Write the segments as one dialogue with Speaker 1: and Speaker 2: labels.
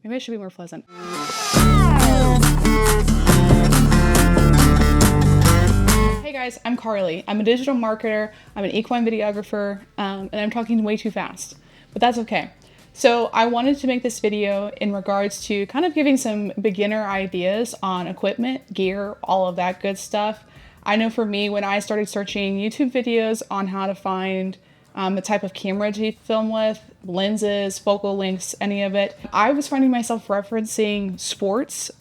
Speaker 1: Maybe I should be more pleasant. Hey guys, I'm Carly. I'm a digital marketer, I'm an equine videographer, and I'm talking way too fast, but that's okay. So I wanted to make this video in regards to kind of giving some beginner ideas on equipment, gear, all of that good stuff. I know for me, when I started searching YouTube videos on how to find the type of camera to film with, lenses, focal lengths, any of it, I was finding myself referencing sports,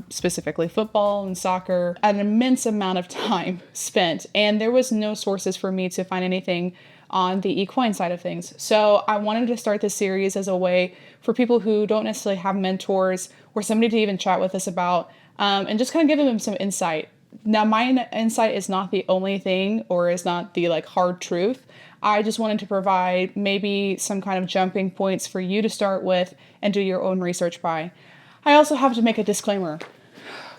Speaker 1: specifically football and soccer, an immense amount of time spent, and there was no sources for me to find anything on the equine side of things. So I wanted to start this series as a way for people who don't necessarily have mentors or somebody to even chat with us about, and just kind of give them some insight. Now, my insight is not the only thing, or is not the hard truth. I just wanted to provide maybe some kind of jumping points for you to start with and do your own research by. I also have to make a disclaimer.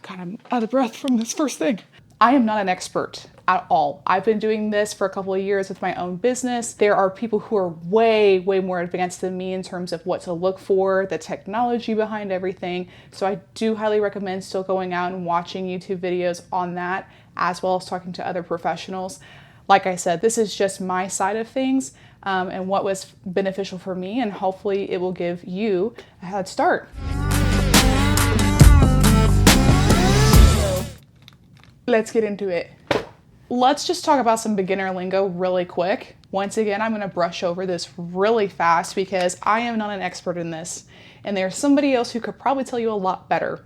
Speaker 1: God, I'm out of breath from this first thing. I am not an expert at all. I've been doing this for a couple of years with my own business. There are people who are way more advanced than me in terms of what to look for, the technology behind everything. So I do highly recommend still going out and watching YouTube videos on that, as well as talking to other professionals. Like I said, this is just my side of things and what was beneficial for me, and hopefully it will give you a head start. So let's get into it. Let's just talk about some beginner lingo really quick. Once again, I'm going to brush over this really fast because I am not an expert in this, and there's somebody else who could probably tell you a lot better.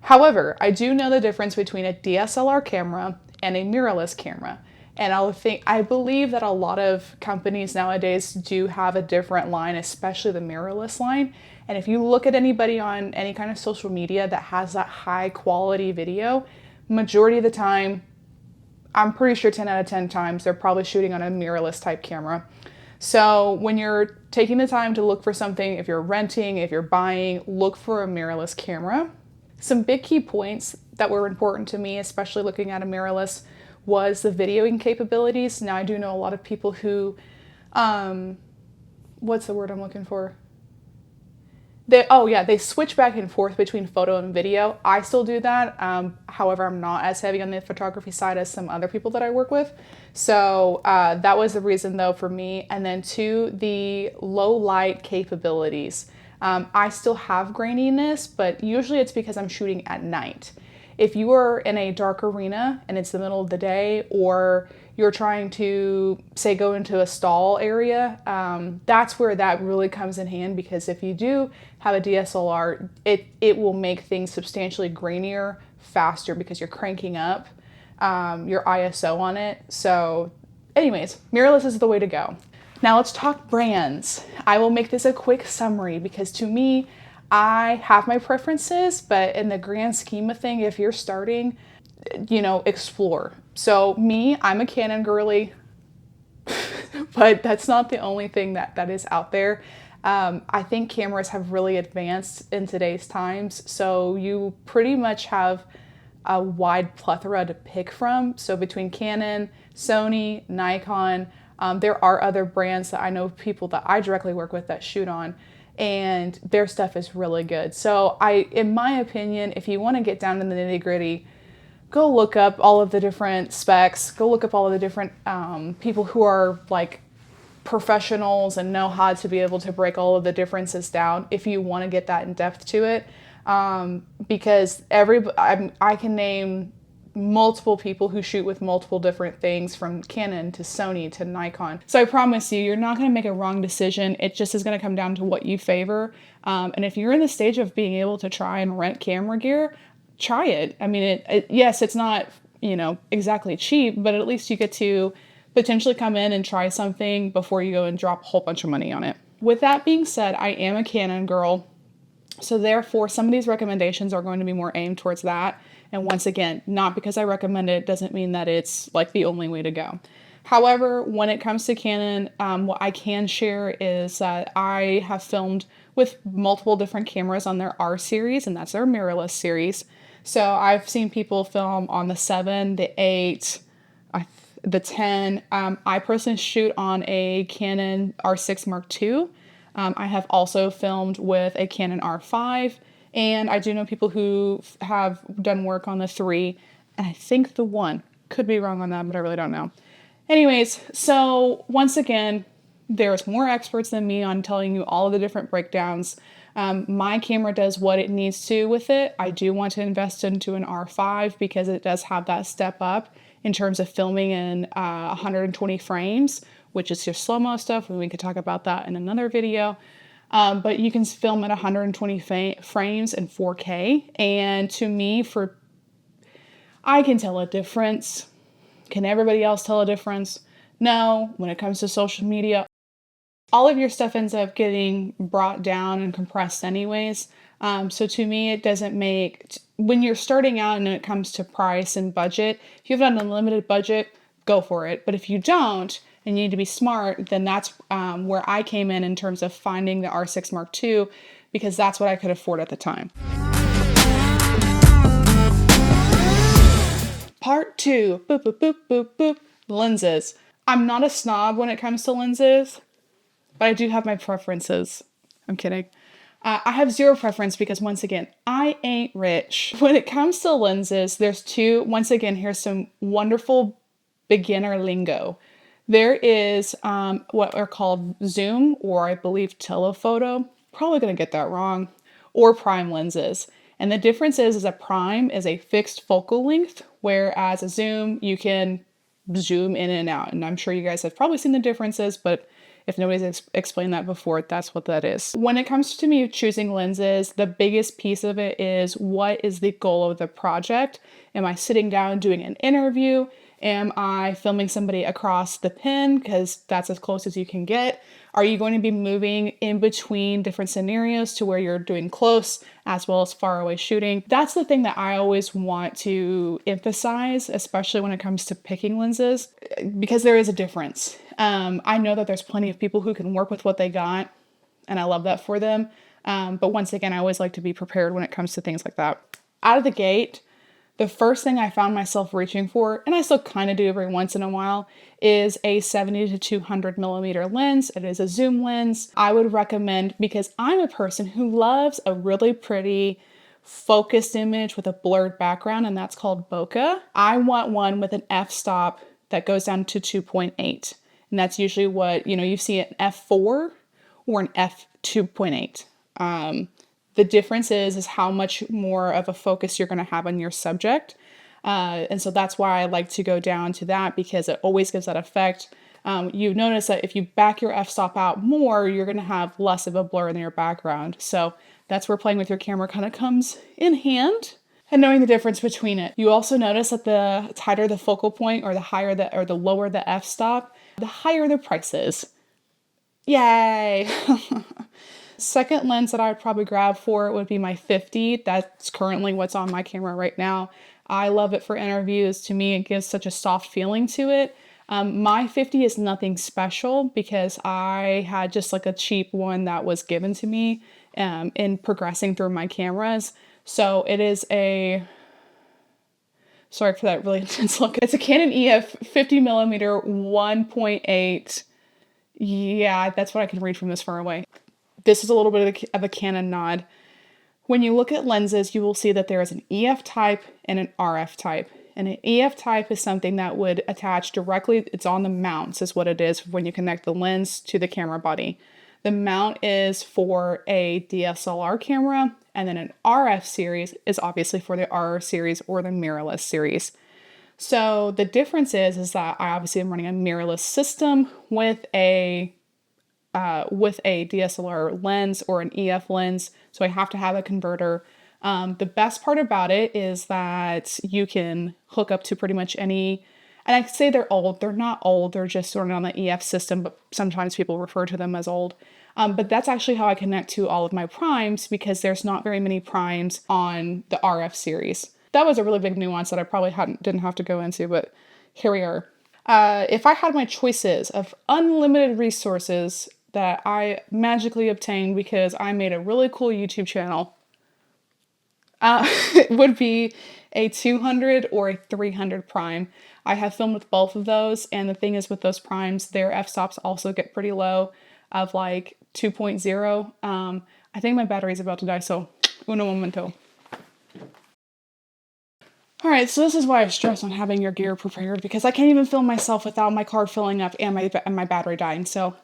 Speaker 1: However, I do know the difference between a DSLR camera and a mirrorless camera. And I believe that a lot of companies nowadays do have a different line, especially the mirrorless line. And if you look at anybody on any kind of social media that has that high quality video, majority of the time, I'm pretty sure 10 out of 10 times, they're probably shooting on a mirrorless type camera. So when you're taking the time to look for something, if you're renting, if you're buying, look for a mirrorless camera. Some big key points that were important to me, especially looking at a mirrorless, was the videoing capabilities. Now, I do know a lot of people who, what's the word I'm looking for? They switch back and forth between photo and video. I still do that. However, I'm not as heavy on the photography side as some other people that I work with. So that was the reason though for me. And then two, the low light capabilities. I still have graininess, but usually it's because I'm shooting at night. If you are in a dark arena and it's the middle of the day, or you're trying to, say, go into a stall area, that's where that really comes in hand, because if you do have a DSLR, it will make things substantially grainier faster because you're cranking up your ISO on it. So anyways, mirrorless is the way to go. Now let's talk brands. I will make this a quick summary because to me, I have my preferences, but in the grand scheme of thing, if you're starting, explore. So me, I'm a Canon girly, but that's not the only thing that is out there. I think cameras have really advanced in today's times, so you pretty much have a wide plethora to pick from. So between Canon, Sony, Nikon, there are other brands that I know people that I directly work with that shoot on, and their stuff is really good. So in my opinion, if you want to get down to the nitty gritty, go look up all of the different specs, go look up all of the different people who are professionals and know how to be able to break all of the differences down if you want to get that in depth to it. Because I can name multiple people who shoot with multiple different things, from Canon to Sony to Nikon. So I promise you're not going to make a wrong decision. It just is going to come down to what you favor. And if you're in the stage of being able to try and rent camera gear, try it. I mean, yes, it's not, exactly cheap, but at least you get to potentially come in and try something before you go and drop a whole bunch of money on it. With that being said, I am a Canon girl. So therefore, some of these recommendations are going to be more aimed towards that. And once again, not because I recommend it doesn't mean that it's the only way to go. However, when it comes to Canon, what I can share is that I have filmed with multiple different cameras on their R series, and that's their mirrorless series. So I've seen people film on the 7, the 8, the 10. I personally shoot on a Canon R6 Mark II. I have also filmed with a Canon R5, and I do know people who have done work on the 3, and I think the 1. Could be wrong on that, but I really don't know. Anyways, so once again, there's more experts than me on telling you all of the different breakdowns. My camera does what it needs to with it. I do want to invest into an R5 because it does have that step up in terms of filming in 120 frames, which is your slow-mo stuff, and we could talk about that in another video. But you can film at 120 frames in 4K, and to me, I can tell a difference. Can everybody else tell a difference? No. When it comes to social media, all of your stuff ends up getting brought down and compressed anyways. So to me, it doesn't make, when you're starting out and it comes to price and budget, if you have an unlimited budget, go for it. But if you don't, and you need to be smart, then that's where I came in terms of finding the R6 Mark II, because that's what I could afford at the time. Part 2, boop, boop, boop, boop, boop, lenses. I'm not a snob when it comes to lenses, but I do have my preferences. I'm kidding. I have zero preference because, once again, I ain't rich. When it comes to lenses, there's two. Once again, here's some wonderful beginner lingo. There is what are called zoom, or I believe telephoto. Probably going to get that wrong. Or prime lenses. And the difference is a prime is a fixed focal length, whereas a zoom, you can zoom in and out. And I'm sure you guys have probably seen the differences, but if nobody's explained that before, that's what that is. When it comes to me choosing lenses, the biggest piece of it is, what is the goal of the project? Am I sitting down doing an interview? Am I filming somebody across the pen? Because that's as close as you can get. Are you going to be moving in between different scenarios to where you're doing close as well as far away shooting? That's the thing that I always want to emphasize, especially when it comes to picking lenses, because there is a difference. I know that there's plenty of people who can work with what they got, and I love that for them. But once again, I always like to be prepared when it comes to things like that. Out of the gate, the first thing I found myself reaching for, and I still kind of do every once in a while, is a 70 to 200 millimeter lens. It is a zoom lens. I would recommend, because I'm a person who loves a really pretty focused image with a blurred background, and that's called bokeh. I want one with an f-stop that goes down to 2.8. And that's usually what, you see an f4 or an f2.8. The difference is how much more of a focus you're going to have on your subject. And so that's why I like to go down to that, because it always gives that effect. You notice that if you back your f-stop out more, you're going to have less of a blur in your background. So that's where playing with your camera kind of comes in hand, and knowing the difference between it. You also notice that the tighter the focal point, or the lower the f-stop, the higher the price is. Yay! Second lens that I would probably grab for it would be my 50. That's currently what's on my camera right now. I love it for interviews. To me, it gives such a soft feeling to it. My 50 is nothing special because I had just like a cheap one that was given to me in progressing through my cameras. So it is sorry for that really intense look. It's a Canon EF 50mm 1.8. Yeah, that's what I can read from this far away. This is a little bit of a Canon nod. When you look at lenses, you will see that there is an EF type and an RF type. And an EF type is something that would attach directly, it's on the mounts is what it is when you connect the lens to the camera body. The mount is for a DSLR camera, and then an RF series is obviously for the R series or the mirrorless series. So the difference is that I obviously am running a mirrorless system with a DSLR lens or an EF lens, so I have to have a converter. The best part about it is that you can hook up to pretty much any, and I say they're old, they're not old, they're just sort of on the EF system, but sometimes people refer to them as old. But that's actually how I connect to all of my primes, because there's not very many primes on the RF series. That was a really big nuance that I probably didn't have to go into, but here we are. If I had my choices of unlimited resources that I magically obtained because I made a really cool YouTube channel, it would be a 200 or a 300 prime. I have filmed with both of those, and the thing is with those primes, their f-stops also get pretty low, of like 2.0. I think my battery's about to die, so uno momento. All right, so this is why I stress on having your gear prepared, because I can't even film myself without my card filling up and my battery dying. So,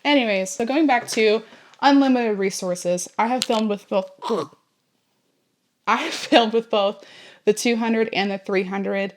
Speaker 1: anyways, so going back to unlimited resources, I have filmed with both. I have filmed with both the 200 and the 300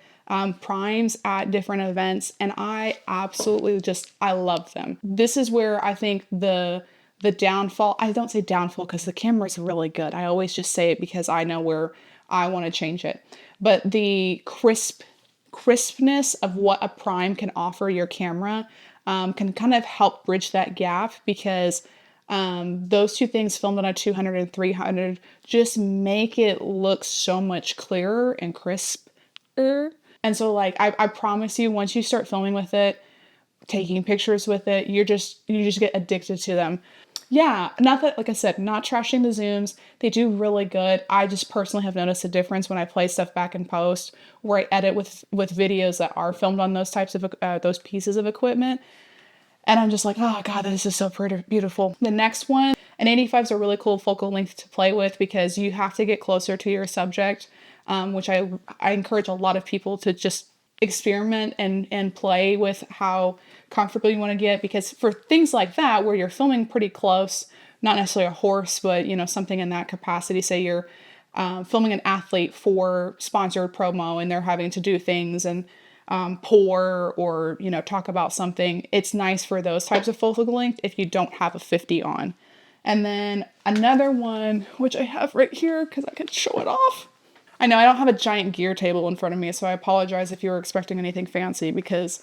Speaker 1: primes at different events, and I absolutely I love them. This is where I think the downfall. I don't say downfall because the camera's really good. I always just say it because I know where I want to change it. But the crispness of what a prime can offer your camera can kind of help bridge that gap, because those two things filmed on a 200 and 300 just make it look so much clearer and crisper. And so like, I promise you, once you start filming with it, taking pictures with it, you just get addicted to them. Yeah, not that, like I said, not trashing the zooms. They do really good. I just personally have noticed a difference when I play stuff back in post, where I edit with videos that are filmed on those types of, those pieces of equipment. And I'm just like, oh God, this is so pretty, beautiful. The next one, an 85 is a really cool focal length to play with, because you have to get closer to your subject, which I encourage a lot of people to just experiment and play with how comfortable you want to get, because for things like that where you're filming pretty close, not necessarily a horse, but you know, something in that capacity, say you're filming an athlete for sponsored promo and they're having to do things and pour or you know, talk about something, it's nice for those types of focal length if you don't have a 50 on. And then another one, which I have right here because I can show it off. I know I don't have a giant gear table in front of me, so I apologize if you were expecting anything fancy, because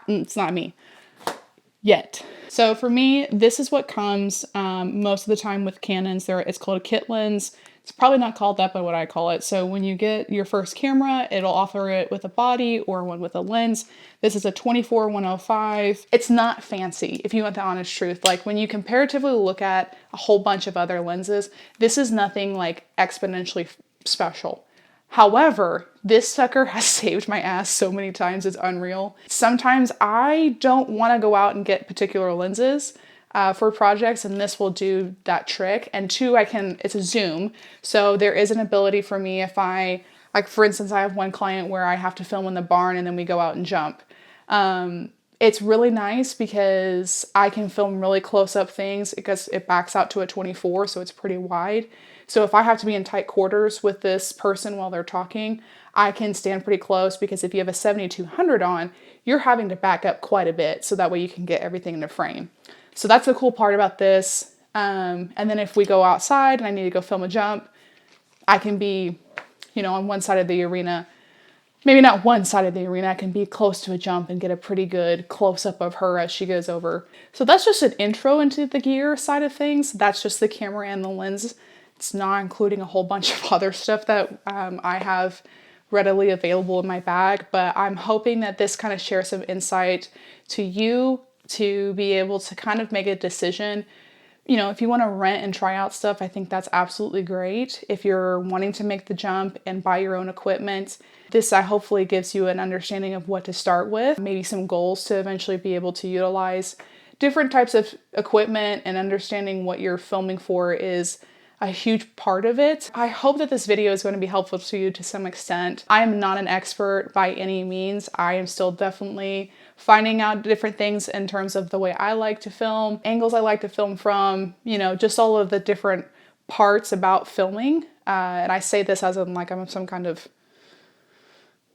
Speaker 1: it's not me yet. So for me, this is what comes most of the time with Canons. It's called a kit lens. It's probably not called that, but what I call it. So when you get your first camera, it'll offer it with a body or one with a lens. This is a 24-105. It's not fancy, if you want the honest truth. Like when you comparatively look at a whole bunch of other lenses, this is nothing like exponentially special. However, this sucker has saved my ass so many times, it's unreal. Sometimes I don't want to go out and get particular lenses for projects, and this will do that trick. And two, it's a zoom, so there is an ability for me if like for instance, I have one client where I have to film in the barn and then we go out and jump. It's really nice because I can film really close up things because it backs out to a 24, so it's pretty wide. So if I have to be in tight quarters with this person while they're talking, I can stand pretty close, because if you have a 7200 on, you're having to back up quite a bit, so that way you can get everything in the frame. So that's the cool part about this. And then if we go outside and I need to go film a jump, I can be, you know, on one side of the arena. Maybe not one side of the arena, I can be close to a jump and get a pretty good close-up of her as she goes over. So that's just an intro into the gear side of things. That's just the camera and the lens. It's not including a whole bunch of other stuff that I have readily available in my bag, but I'm hoping that this kind of shares some insight to you to be able to kind of make a decision. You know, if you want to rent and try out stuff, I think that's absolutely great. If you're wanting to make the jump and buy your own equipment, this hopefully gives you an understanding of what to start with, maybe some goals to eventually be able to utilize different types of equipment, and understanding what you're filming for is a huge part of it. I hope that this video is going to be helpful to you to some extent. I am not an expert by any means. I am still definitely finding out different things in terms of the way I like to film, angles I like to film from, you know, just all of the different parts about filming. And I say this as in like I'm some kind of,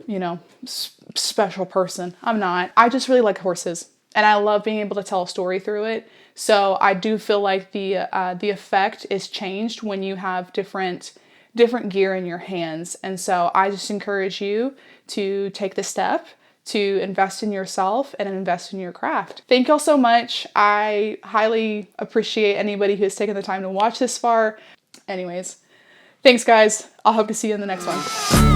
Speaker 1: you know, special person. I'm not. I just really like horses, and I love being able to tell a story through it. So I do feel like the effect is changed when you have different gear in your hands. And so I just encourage you to take the step to invest in yourself and invest in your craft. Thank y'all so much. I highly appreciate anybody who's taken the time to watch this far. Anyways, thanks guys. I'll hope to see you in the next one.